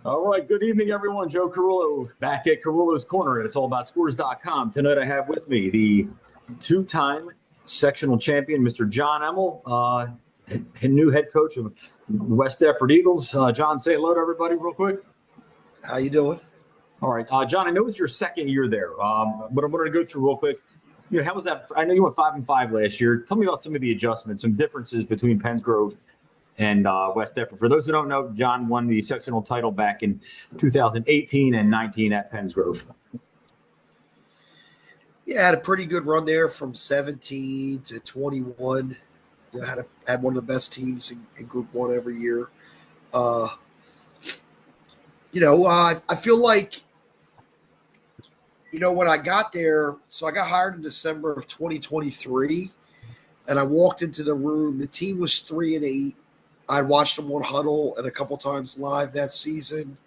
All right, good evening, everyone. Joe Carullo back at Carullo's Corner, and it's all about scores.com. Tonight I have with me the two-time sectional champion, Mr. John Emmel, new head coach of the West Deptford Eagles. John, say hello to everybody real quick. How you doing? All right, John, I know it was your second year there, but I'm going to go through real quick. How was that? I know you went 5-5 last year. Tell me about some of the adjustments, some differences between Pensgrove and West Deptford. For those who don't know, John won the sectional title back in 2018 and 19 at Pensgrove. Yeah, I had a pretty good run there from 17 to 21. Had one of the best teams in Group 1 every year. I feel like, when I got there, so I got hired in December of 2023, and I walked into the room. The team was 3-8. I watched them on Huddle and a couple times live that season,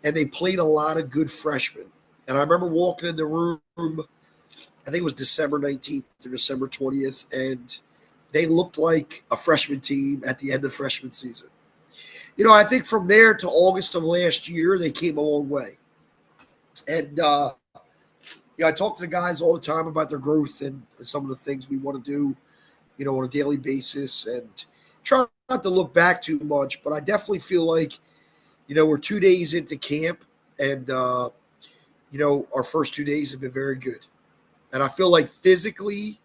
and they played a lot of good freshmen. And I remember walking in the room, I think it was December 19th or December 20th, and they looked like a freshman team at the end of freshman season. I think from there to August of last year, they came a long way. And, I talk to the guys all the time about their growth and some of the things we want to do, on a daily basis, and try not to look back too much, but I definitely feel like, we're 2 days into camp, and, our first 2 days have been very good. And I feel like physically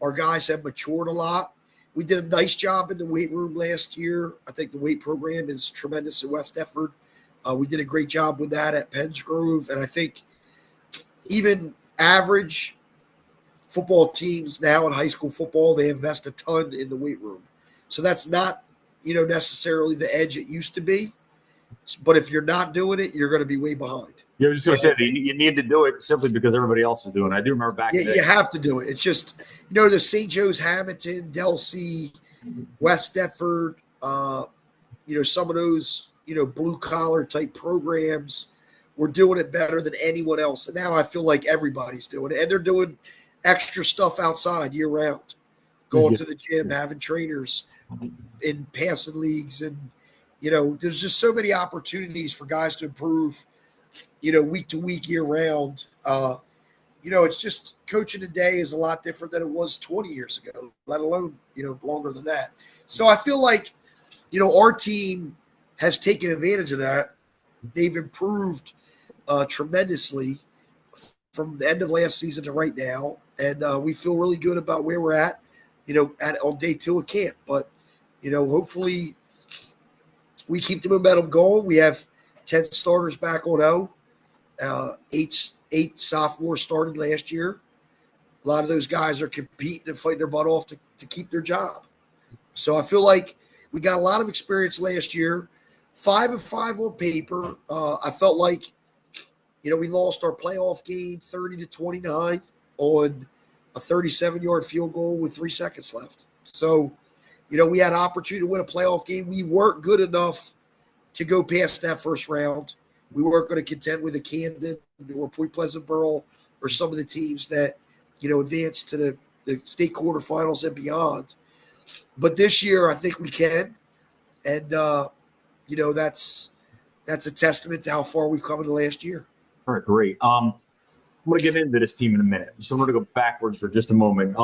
our guys have matured a lot. We did a nice job in the weight room last year. I think the weight program is tremendous at West Deptford. We did a great job with that at Pensgrove. And I think even average football teams now in high school football, they invest a ton in the weight room. So that's not, necessarily the edge it used to be. But if you're not doing it, you're going to be way behind. Yeah, I was just going to say, you need to do it simply because everybody else is doing it. I do remember back then. You have to do it. It's just, the St. Joe's, Hamilton, Delsea, West Deptford, some of those, blue-collar type programs were doing it better than anyone else. And now I feel like everybody's doing it. And they're doing extra stuff outside year-round, going to the gym, having trainers in passing leagues. And, there's just so many opportunities for guys to improve, week to week, year round. It's just coaching today is a lot different than it was 20 years ago, let alone, longer than that. So I feel like, our team has taken advantage of that. They've improved tremendously from the end of last season to right now. And we feel really good about where we're at, on day 2 of camp. But, hopefully we keep the momentum going. We have 10 starters back on O. Eight sophomores started last year. A lot of those guys are competing and fighting their butt off to keep their job. So I feel like we got a lot of experience last year. 5-5 on paper. I felt like, we lost our playoff game 30-29 on a 37-yard field goal with 3 seconds left. So, we had an opportunity to win a playoff game. We weren't good enough to go past that first round. We weren't going to contend with a Camden or Point Pleasant Borough or some of the teams that, advanced to the state quarterfinals and beyond. But this year, I think we can. And, that's a testament to how far we've come in the last year. All right, great. I'm going to get into this team in a minute. So I'm going to go backwards for just a moment.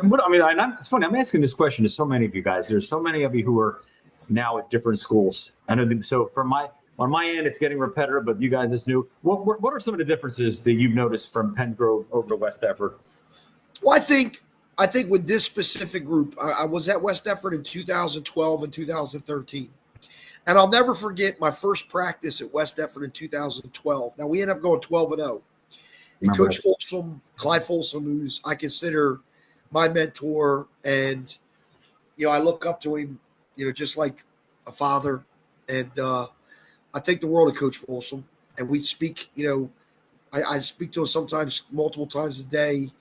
It's funny. I'm asking this question to so many of you guys. There's so many of you who are now at different schools. I know. So on my end, it's getting repetitive, but you guys is new. What are some of the differences that you've noticed from Pensgrove over to West Deptford? Well, I think with this specific group, I was at West Deptford in 2012 and 2013. And I'll never forget my first practice at West Deptford in 2012. Now, we ended up going 12-0. And Coach Folsom, Clyde Folsom, who's I consider my mentor, and, I look up to him, just like a father. And I think the world of Coach Folsom. And we speak, I speak to him sometimes multiple times a day,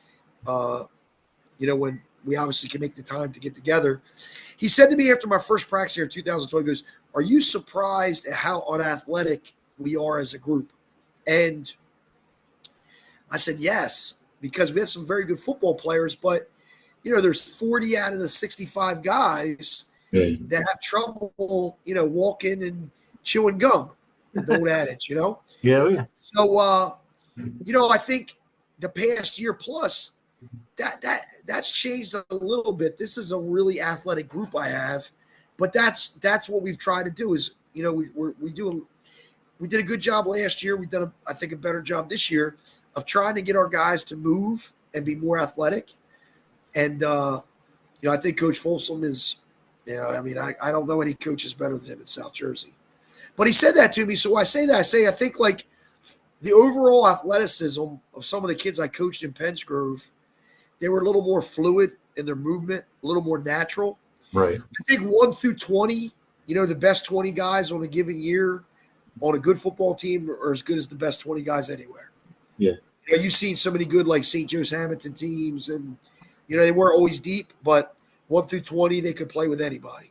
when we obviously can make the time to get together. He said to me after my first practice here in 2012, he goes, "Are you surprised at how unathletic we are as a group?" And I said, yes, because we have some very good football players, but, there's 40 out of the 65 guys that have trouble, walking and chewing gum. the old adage, Yeah, yeah. So, I think the past year plus that's changed a little bit. This is a really athletic group I have, but that's what we've tried to do is, we did a good job last year. We've done, I think, a better job this year of trying to get our guys to move and be more athletic. And, I think Coach Folsom is, I don't know any coaches better than him in South Jersey. But he said that to me. So I say that. I think like the overall athleticism of some of the kids I coached in Pensgrove, they were a little more fluid in their movement, a little more natural. Right. I think 1 through 20, the best 20 guys on a given year on a good football team are as good as the best 20 guys anywhere. Yeah. You've seen so many good like St. Joe's Hamilton teams, and they weren't always deep, but 1 through 20 they could play with anybody.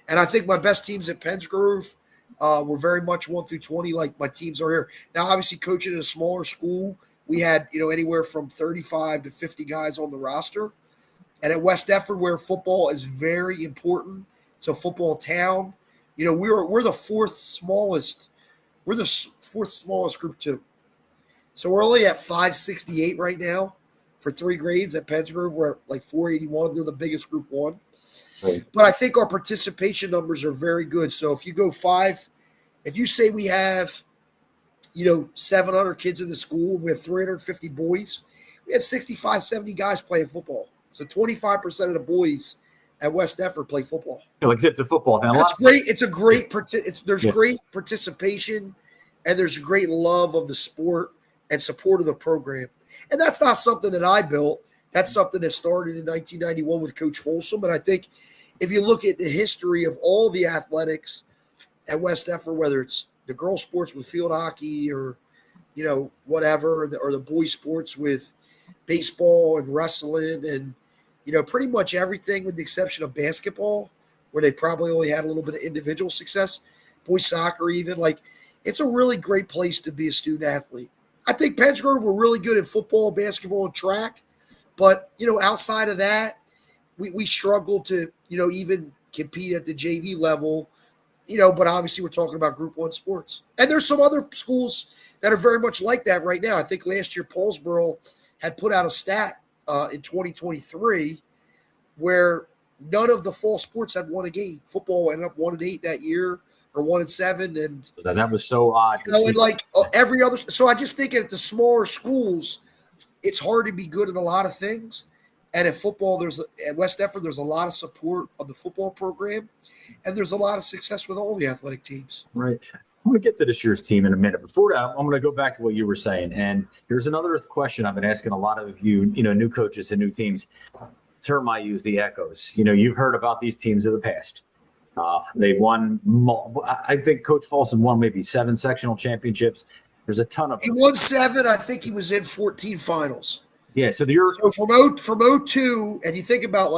And I think my best teams at Pensgrove were very much 1 through 20, like my teams are here now. Obviously, coaching in a smaller school, we had anywhere from 35 to 50 guys on the roster. And at West Deptford, where football is very important, it's a football town. We're the fourth smallest. We're the fourth smallest group too. So we're only at 568 right now for 3 grades. At Pensgrove, we're at like 481. They're the biggest group 1. Right. But I think our participation numbers are very good. So if you go 5, if you say we have, 700 kids in the school, we have 350 boys, we have 65, 70 guys playing football. So 25% of the boys at West Deptford play football. Yeah, like it's a football thing. That's great. It's a great there's great participation, and there's great love of the sport and support of the program. And that's not something that I built. That's something that started in 1991 with Coach Folsom. And I think if you look at the history of all the athletics at West Deptford, whether it's the girls' sports with field hockey or, whatever, or the boys' sports with baseball and wrestling and, pretty much everything with the exception of basketball, where they probably only had a little bit of individual success, boys soccer even, it's a really great place to be a student athlete. I think Pensgrove were really good at football, basketball, and track. But, outside of that, we struggle to, even compete at the JV level, but obviously we're talking about Group 1 sports. And there's some other schools that are very much like that right now. I think last year Paulsboro had put out a stat in 2023 where none of the fall sports had won a game. Football ended up 1-8 that year, or 1-7, and that was so odd. And like every other. So I just think at the smaller schools, it's hard to be good at a lot of things. And at football, at West Deptford, there's a lot of support of the football program, and there's a lot of success with all the athletic teams. Right. I'm going to get to this year's team in a minute. Before that, I'm going to go back to what you were saying. And here's another question I've been asking a lot of you, new coaches and new teams. Term I use, the echoes. You've heard about these teams of the past. They won. I think Coach Folsom won maybe 7 sectional championships. There's a ton of them. He won 7. I think he was in 14 finals. Yeah. So from 02, and you think about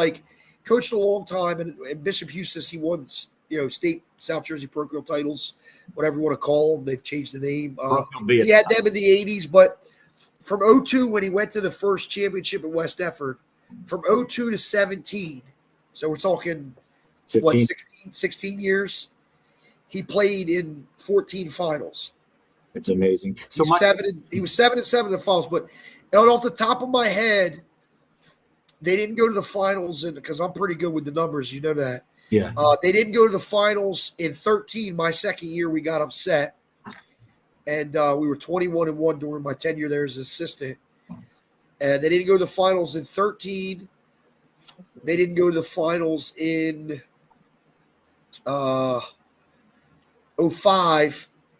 coached a long time, and Bishop Eustace, he won state South Jersey parochial titles, whatever you want to call them. They've changed the name. He had them in the 80s, but from 02 when he went to the first championship at West Deptford, from 02 to 17. So we're talking 16 years. He played in 14 finals. It's amazing. So he was 7-7 in the finals, but off the top of my head, they didn't go to the finals, and because I'm pretty good with the numbers, you know that. Yeah. They didn't go to the finals in 13. My second year, we got upset, and we were 21-1 during my tenure there as assistant. And they didn't go to the finals in 13. They didn't go to the finals in 05.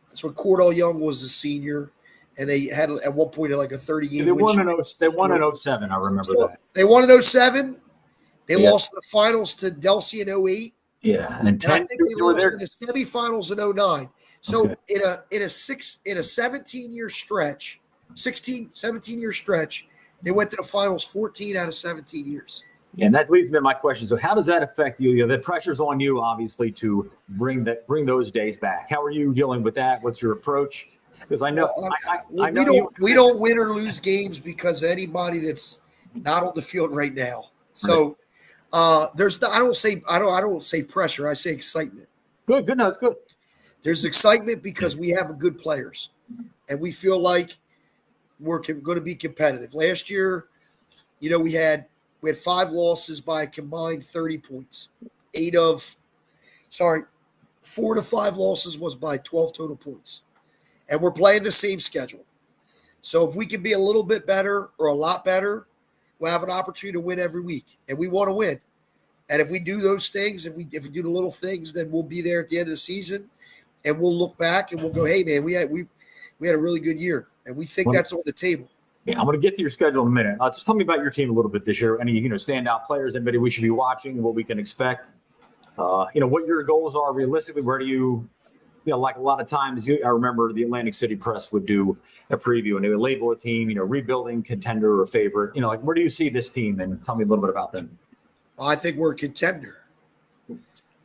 That's when Cordell Young was a senior, and they had at one point like a 30-game win. They won in 07. I remember that. They won in 07. They lost the finals to Delsey in 08. Yeah, and 10. I think they lost in the semifinals in 09. So in a 17-year stretch, 17-year stretch, they went to the finals 14 out of 17 years. Yeah, and that leads me to my question. So how does that affect you? The pressure's on you, obviously, to bring those days back. How are you dealing with that? What's your approach? Because I know, we don't win or lose games because of anybody that's not on the field right now. So I don't say pressure. I say excitement. Good. No, it's good. There's excitement because we have good players, and we feel like we're going to be competitive. Last year, we had 5 losses by a combined 30 points. 4 to 5 losses was by 12 total points. And we're playing the same schedule. So if we can be a little bit better or a lot better, we'll have an opportunity to win every week. And we want to win. And if we do those things, if we do the little things, then we'll be there at the end of the season, and we'll look back and we'll go, hey man, we had a really good year, and we think that's on the table. Yeah, I'm going to get to your schedule in a minute. Just tell me about your team a little bit this year. Any standout players, anybody we should be watching, what we can expect. What your goals are realistically. Where do you like a lot of times, I remember the Atlantic City Press would do a preview and they would label a team, rebuilding, contender, or favorite. Where do you see this team? And tell me a little bit about them. I think we're a contender.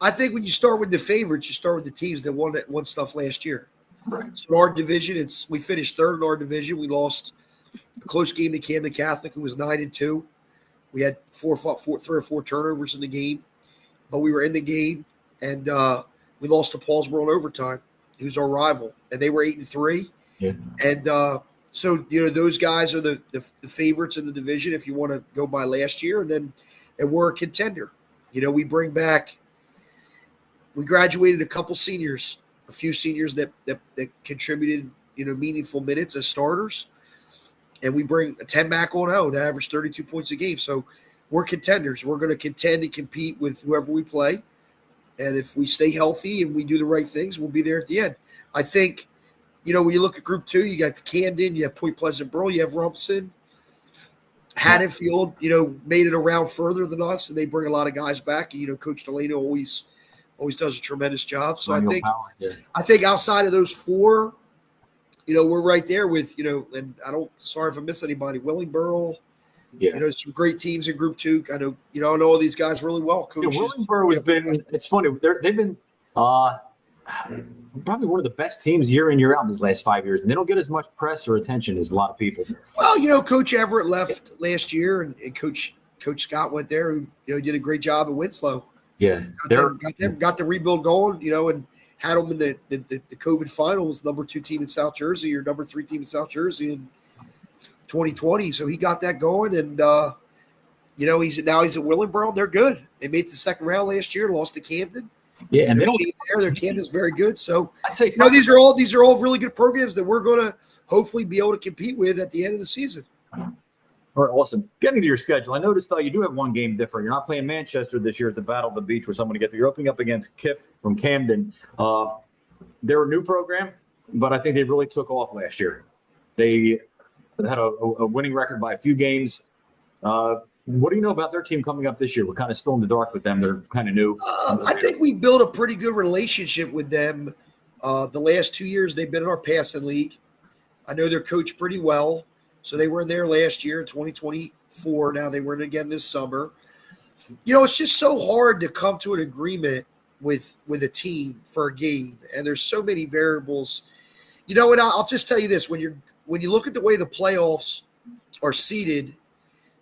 I think when you start with the favorites, you start with the teams that won stuff last year. Right. So in our division, we finished third in our division. We lost a close game to Camden Catholic, who was 9-2. We had 3 or 4 turnovers in the game, but we were in the game, and we lost to Paulsboro in overtime, who's our rival, and they were 8-3. Yeah. And so those guys are the favorites in the division if you want to go by last year, and we're a contender. We bring back. We graduated a couple seniors, a few seniors that contributed meaningful minutes as starters, and we bring a 10 back on that averaged 32 points a game. So we're contenders. We're going to contend and compete with whoever we play. And if we stay healthy and we do the right things, we'll be there at the end. I think, when you look at Group 2, you got Camden, you have Point Pleasant Borough, you have Rumson. Haddonfield, made it around further than us, and they bring a lot of guys back. Coach Delano always does a tremendous job. So I think outside of those 4, we're right there with, and sorry if I miss anybody, Willingboro. Yeah. Some great teams in Group 2. I know all these guys really well. Coaches. Yeah, Willingboro has been. It's funny. They've been probably one of the best teams year in year out in these last 5 years, and they don't get as much press or attention as a lot of people. Well, Coach Everett left last year, and Coach Scott went there, who did a great job at Winslow. Yeah, got the rebuild going, and had them in the COVID finals, number 2 team in South Jersey or number 3 team in South Jersey in 2020. So he got that going, and he's at Willingboro. They're good. They made the second round last year, lost to Camden. Yeah, and their Camden's very good. So I'd say these are all really good programs that we're going to hopefully be able to compete with at the end of the season. All right, awesome. Getting to your schedule, I noticed you do have one game different. You're not playing Manchester this year at the Battle of the Beach, where someone to get there. You're opening up against Kip from Camden. They're a new program, but I think they really took off last year. They had a winning record by a few games. What do you know about their team coming up this year? We're kind of still in the dark with them. They're kind of new. I think we built a pretty good relationship with them. The last 2 years, they've been in our passing league. I know they're coached pretty well. So they were in there last year in 2024. Now they were in again this summer. It's just so hard to come to an agreement with a team for a game, and there's so many variables. And I'll just tell you this: when you look at the way the playoffs are seeded,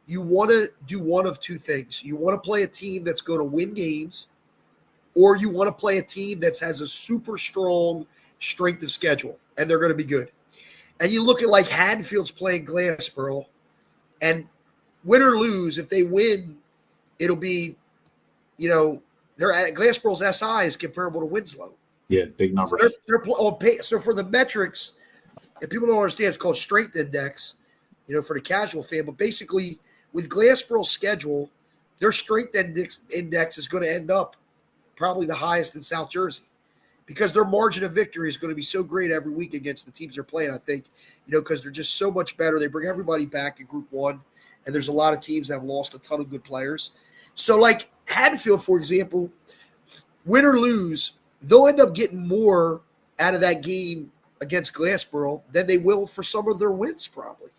you want to do one of 2 things. You want to play a team that's going to win games, or you want to play a team that has a super strong strength of schedule, and they're going to be good. And you look at Haddonfield's playing Glassboro, and win or lose, if they win, it'll be, Glassboro's SI is comparable to Winslow. Yeah, big numbers. So for the metrics, if people don't understand, it's called strength index, for the casual fan. But basically, with Glassboro's schedule, their strength index is going to end up probably the highest in South Jersey, because their margin of victory is going to be so great every week against the teams they're playing, I think, because they're just so much better. They bring everybody back in Group 1, and there's a lot of teams that have lost a ton of good players. So, Haddonfield, for example, win or lose, they'll end up getting more out of that game against Glassboro than they will for some of their wins probably,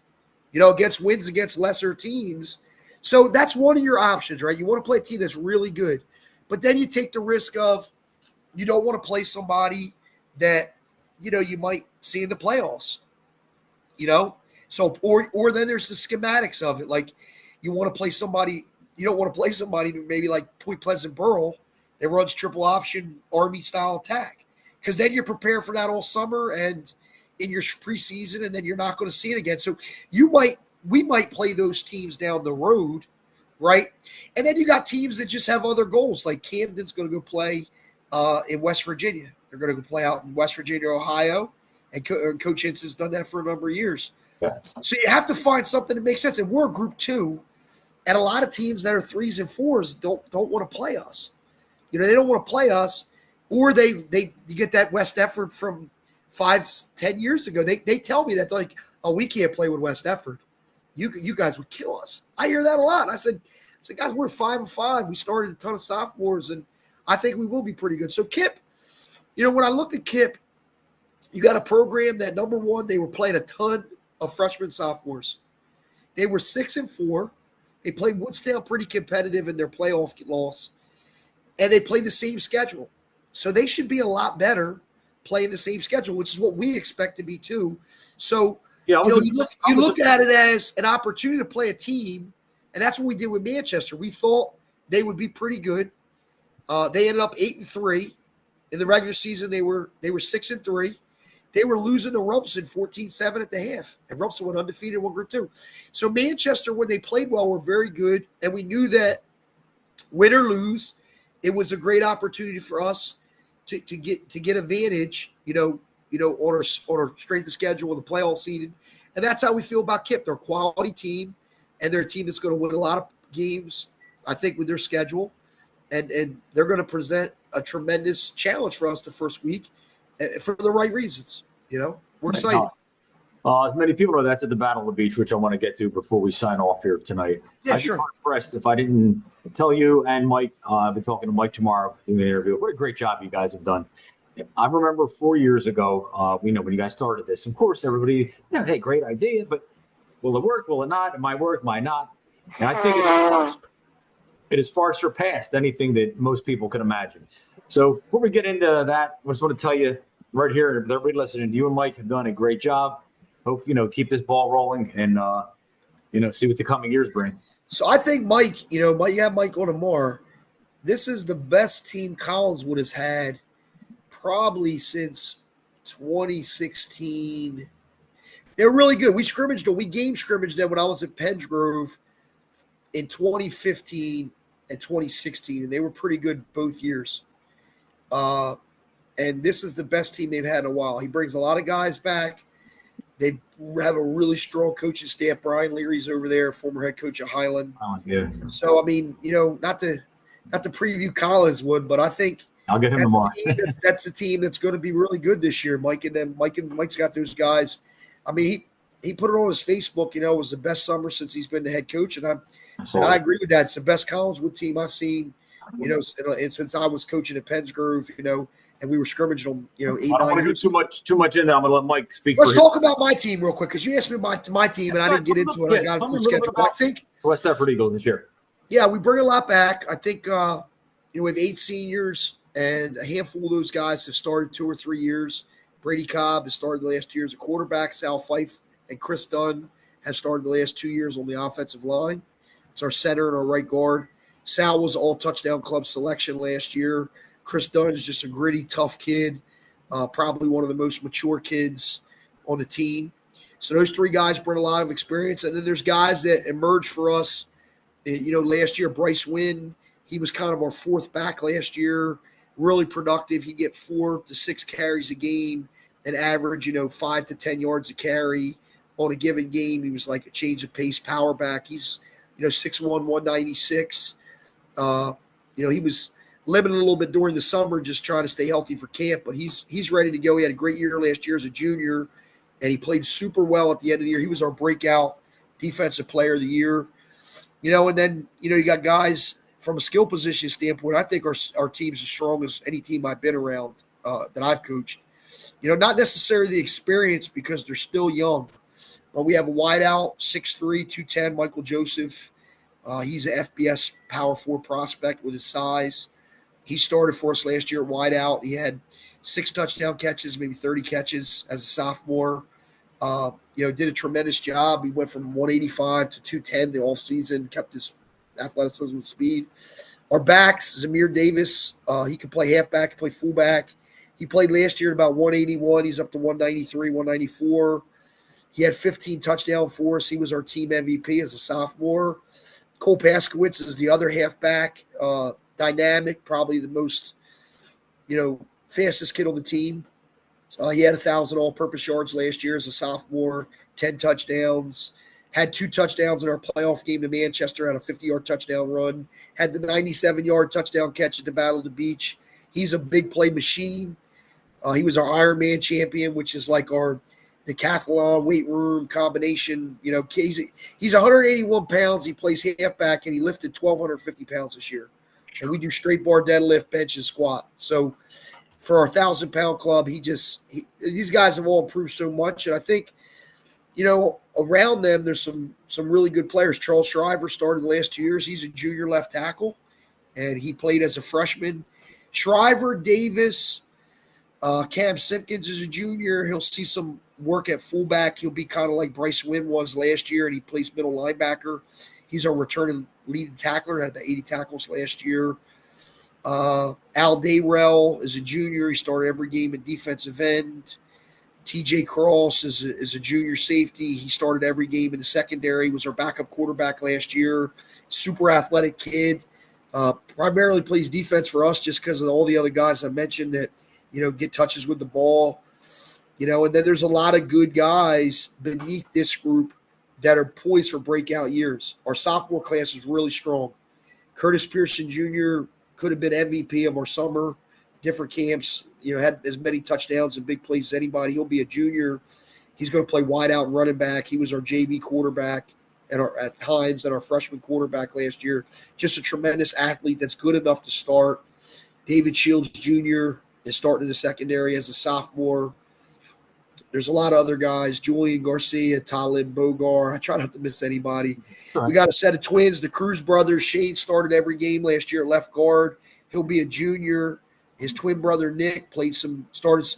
against lesser teams. So that's one of your options, right? You want to play a team that's really good, but then you take the risk of, you don't want to play somebody that, you might see in the playoffs, So, or then there's the schematics of it. You want to play somebody, you don't want to play somebody who maybe like Point Pleasant Borough that runs triple option Army style attack, because then you're prepared for that all summer and in your preseason, and then you're not going to see it again. So we might play those teams down the road, right? And then you got teams that just have other goals. Like Camden's going to go play in West Virginia. They're going to go play out in West Virginia, Ohio, and Coach Hintz has done that for a number of years. Yeah. So you have to find something that makes sense. And we're a Group 2, and a lot of teams that are 3s and 4s don't want to play us. They don't want to play us, or you get that West Deptford from 5-10 years ago. They tell me that, like, oh, we can't play with West Deptford. You guys would kill us. I hear that a lot. I said, guys, we're 5-5. We started a ton of sophomores, and I think we will be pretty good. So Kip, when I looked at Kip, you got a program that, number one, they were playing a ton of freshmen sophomores. They were 6-4. They played Woodstown pretty competitive in their playoff loss, and they played the same schedule. So they should be a lot better playing the same schedule, which is what we expect to be too. So you look at it as an opportunity to play a team, and that's what we did with Manchester. We thought they would be pretty good. They ended up 8-3 in the regular season. They were 6-3. They were losing to Rumson 14-7 at the half, and Rumson went undefeated in one Group 2. So Manchester, when they played well, were very good, and we knew that win or lose, it was a great opportunity for us to get advantage, on our strength of schedule with the playoff seeding. And that's how we feel about Kip. They're a quality team, and they're a team that's going to win a lot of games, I think, with their schedule. And they're going to present a tremendous challenge for us the first week for the right reasons. We're excited. As many people know, that's at the Battle of the Beach, which I want to get to before we sign off here tonight. Yeah, sure. I'd be impressed if I didn't tell you and Mike. I've been talking to Mike tomorrow in the interview. What a great job you guys have done. I remember 4 years ago, when you guys started this. Of course, everybody, hey, great idea, but will it work? Will it not? It might work, might not. And I think it has far surpassed anything that most people could imagine. So before we get into that, I just want to tell you right here, everybody listening, you and Mike have done a great job. Hope, keep this ball rolling and, see what the coming years bring. So I think Mike, you have Mike on tomorrow. This is the best team Collinswood has had probably since 2016. They're really good. We game scrimmaged them when I was at Pennsgrove in 2015 and 2016, and they were pretty good both years. And this is the best team they've had in a while. He brings a lot of guys back. They have a really strong coaching staff. Brian Leary's over there, former head coach at Highland. Yeah. So, I mean, not to preview Collinswood, but I think I'll get him tomorrow. That's a team that's going to be really good this year. Mike's got those guys. I mean, he put it on his Facebook. It was the best summer since he's been the head coach, and I agree with that. It's the best Collinswood team I've seen. And since I was coaching at Pennsgrove, and we were scrimmaging them, 8, 9 years. I don't want to do too much in there. I'm going to let Mike speak. Let's talk about my team real quick, because you asked me about my team, and I didn't get into it. I got into the schedule. But I think West Deptford Eagles this year. Yeah, we bring a lot back. I think we have 8 seniors, and a handful of those guys have started 2 or 3 years. Brady Cobb has started the last 2 years. A quarterback, Sal Fife, and Chris Dunn have started the last 2 years on the offensive line. It's our center and our right guard. Sal was all-touchdown club selection last year. Chris Dunn is just a gritty, tough kid, probably one of the most mature kids on the team. So those 3 guys bring a lot of experience. And then there's guys that emerged for us. Last year, Bryce Wynn, he was kind of our 4th back last year, really productive. He'd get 4 to 6 carries a game and average, 5 to 10 yards a carry on a given game. He was like a change of pace power back. He's, 6'1", 196. He was limited a little bit during the summer, just trying to stay healthy for camp, but he's ready to go. He had a great year last year as a junior, and he played super well at the end of the year. He was our breakout defensive player of the year. And then, you got guys from a skill position standpoint. I think our team's as strong as any team I've been around that I've coached. Not necessarily the experience because they're still young, but we have a wideout, 6'3", 210, Michael Joseph. He's an FBS Power 4 prospect with his size. He started for us last year at wideout. He had 6 touchdown catches, maybe 30 catches as a sophomore. Did a tremendous job. He went from 185 to 210 the offseason, kept his athleticism and speed. Our backs, Zamir Davis, he can play halfback, can play fullback. He played last year at about 181. He's up to 193, 194. He had 15 touchdowns for us. He was our team MVP as a sophomore. Cole Paskowitz is the other halfback, dynamic, probably the most, fastest kid on the team. He had 1,000 all-purpose yards last year as a sophomore, 10 touchdowns. Had 2 touchdowns in our playoff game to Manchester, had a 50-yard touchdown run. Had the 97-yard touchdown catch at the Battle of the Beach. He's a big play machine. He was our Ironman champion, which is like our decathlon weight room combination. He's 181 pounds. He plays halfback, and he lifted 1,250 pounds this year. And we do straight bar deadlift, bench, and squat. So for our 1,000-pound club, these guys have all improved so much. And I think, around them, there's some really good players. Charles Shriver started the last 2 years. He's a junior left tackle, and he played as a freshman. Shriver, Davis, Cam Simpkins is a junior. He'll see some work at fullback. He'll be kind of like Bryce Wynn was last year, and he plays middle linebacker. He's our returning leading tackler, had about 80 tackles last year. Al Dayrell is a junior. He started every game at defensive end. TJ Cross is a junior safety. He started every game in the secondary, was our backup quarterback last year. Super athletic kid. Primarily plays defense for us just because of all the other guys I mentioned that, get touches with the ball. And then there's a lot of good guys beneath this group that are poised for breakout years. Our sophomore class is really strong. Curtis Pearson Jr. could have been MVP of our summer, different camps, had as many touchdowns and big plays as anybody. He'll be a junior. He's going to play wide out and running back. He was our JV quarterback at times and our freshman quarterback last year. Just a tremendous athlete that's good enough to start. David Shields Jr. is starting in the secondary as a sophomore. There's a lot of other guys, Julian Garcia, Talib Bogar. I try not to miss anybody. Sure. We got a set of twins, the Cruz brothers. Shane started every game last year at left guard. He'll be a junior. His twin brother, Nick, made some starts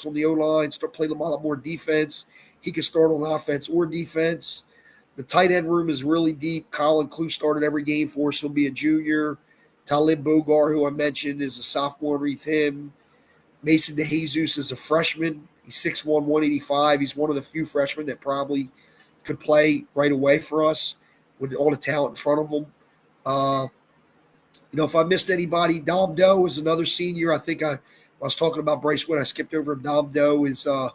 on the O-line, played a lot more defense. He can start on offense or defense. The tight end room is really deep. Colin Clue started every game for us. He'll be a junior. Talib Bogar, who I mentioned, is a sophomore underneath him. Mason DeJesus is a freshman. He's 6'1", 185. He's one of the few freshmen that probably could play right away for us with all the talent in front of him. If I missed anybody, Dom Doe is another senior. I think I was talking about Bryce Wynn. I skipped over him. Dom Doe is a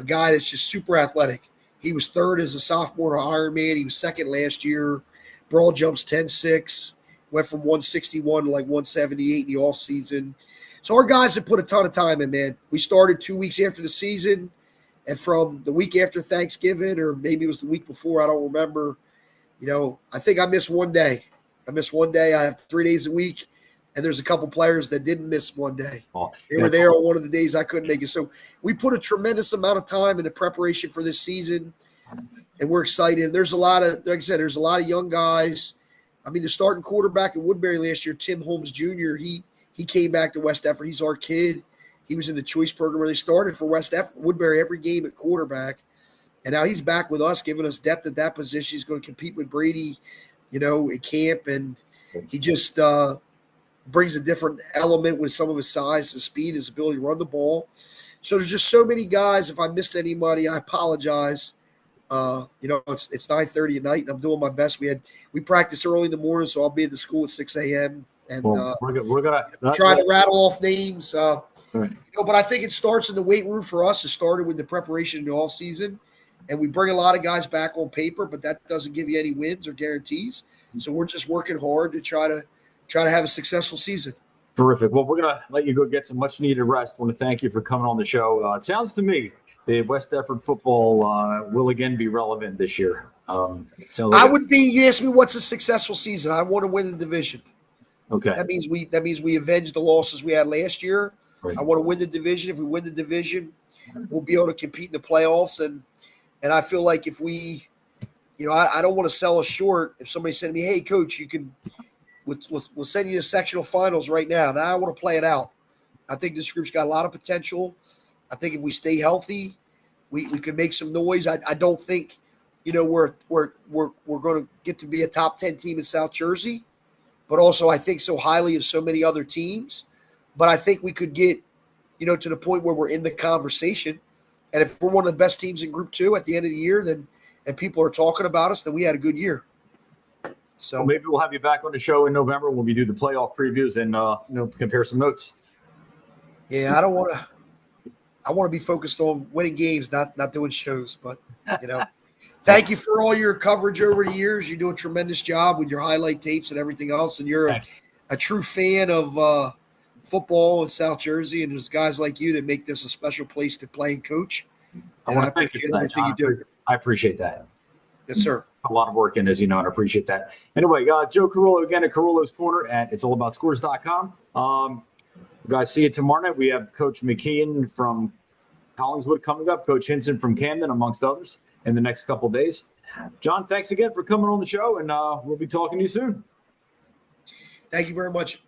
guy that's just super athletic. He was third as a sophomore to Ironman. He was second last year. Broad jumps 10.6. Went from 161 to like 178 in the offseason. So our guys have put a ton of time in, man. We started 2 weeks after the season, and from the week after Thanksgiving, or maybe it was the week before, I don't remember, I think I missed one day. I have 3 days a week, and there's a couple players that didn't miss one day. They were there on one of the days I couldn't make it. So we put a tremendous amount of time into preparation for this season, and we're excited. There's a lot of, like I said, there's a lot of young guys. I mean, the starting quarterback at Woodbury last year, Tim Holmes Jr., he came back to West Deptford. He's our kid. He was in the choice program where they started for Woodbury every game at quarterback. And now he's back with us, giving us depth at that position. He's going to compete with Brady, at camp. And he just brings a different element with some of his size, his speed, his ability to run the ball. So there's just so many guys. If I missed anybody, I apologize. It's 9:30 at night, and I'm doing my best. We practice early in the morning, so I'll be at the school at 6 a.m. And we're gonna try to rattle off names. Right. But I think it starts in the weight room for us. It started with the preparation in the off season, and we bring a lot of guys back on paper, but that doesn't give you any wins or guarantees. So we're just working hard to try to have a successful season. Terrific. Well, we're gonna let you go get some much needed rest. I want to thank you for coming on the show. It sounds to me that West Deptford football will again be relevant this year. You asked me what's a successful season. I want to win the division. Okay. That means we avenge the losses we had last year. Right. I want to win the division. If we win the division, we'll be able to compete in the playoffs. And I feel like if we, I don't want to sell us short. If somebody said to me, "Hey, coach, we'll send you to sectional finals right now." Now I want to play it out. I think this group's got a lot of potential. I think if we stay healthy, we can make some noise. I don't think, we're going to get to be a top 10 team in South Jersey, but also I think so highly of so many other teams. But I think we could get to the point where we're in the conversation. And if we're one of the best teams in Group 2 at the end of the year, then and people are talking about us, then we had a good year. So well, maybe we'll have you back on the show in November when we do the playoff previews and compare some notes. Yeah, I want to be focused on winning games, not doing shows. But thank you for all your coverage over the years. You do a tremendous job with your highlight tapes and everything else, and you're a true fan of football in South Jersey. And there's guys like you that make this a special place to play and coach. I want to thank you for that, everything you do. I appreciate that. Yes, sir. A lot of work in, as you know, and I appreciate that. Anyway, Joe Carullo again at Carullo's Corner at it'sallaboutScores.com. Guys, see you tomorrow night. We have Coach McKeon from Collingswood coming up, Coach Hinson from Camden, amongst others, in the next couple of days. John, thanks again for coming on the show, and we'll be talking to you soon. Thank you very much.